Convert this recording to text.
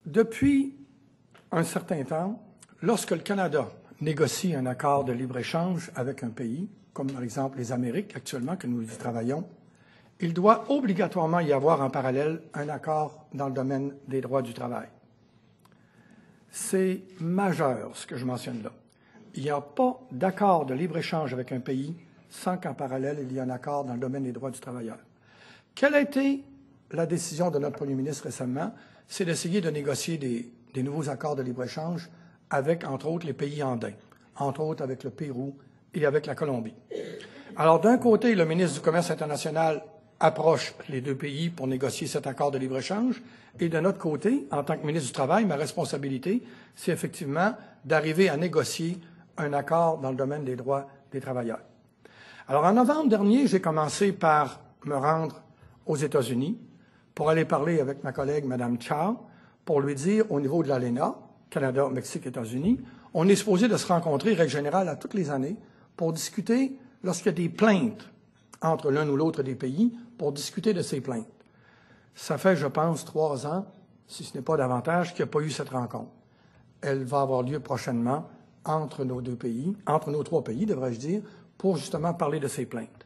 Depuis un certain temps, lorsque le Canada négocie un accord de libre-échange avec un pays, comme par exemple les Amériques actuellement que nous y travaillons, il doit obligatoirement y avoir en parallèle un accord dans le domaine des droits du travail. C'est majeur ce que je mentionne là. Il n'y a pas d'accord de libre-échange avec un pays sans qu'en parallèle il y ait un accord dans le domaine des droits du travailleur. Quelle a été la décision de notre premier ministre récemment? C'est d'essayer de négocier des nouveaux accords de libre-échange avec, entre autres, les pays andins, entre autres avec le Pérou et avec la Colombie. Alors, d'un côté, le ministre du Commerce international approche les deux pays pour négocier cet accord de libre-échange, et de notre côté, en tant que ministre du Travail, ma responsabilité, c'est effectivement d'arriver à négocier un accord dans le domaine des droits des travailleurs. Alors, en novembre dernier, j'ai commencé par me rendre aux États-Unis pour aller parler avec ma collègue, Mme Chow, pour lui dire, au niveau de l'ALENA, Canada, Mexique, États-Unis, on est supposé de se rencontrer, règle générale, à toutes les années, pour discuter, lorsqu'il y a des plaintes entre l'un ou l'autre des pays, pour discuter de ces plaintes. Ça fait, je pense, 3 ans, si ce n'est pas davantage, qu'il n'y a pas eu cette rencontre. Elle va avoir lieu prochainement entre nos 2 pays, entre nos 3 pays, devrais-je dire, pour justement parler de ces plaintes.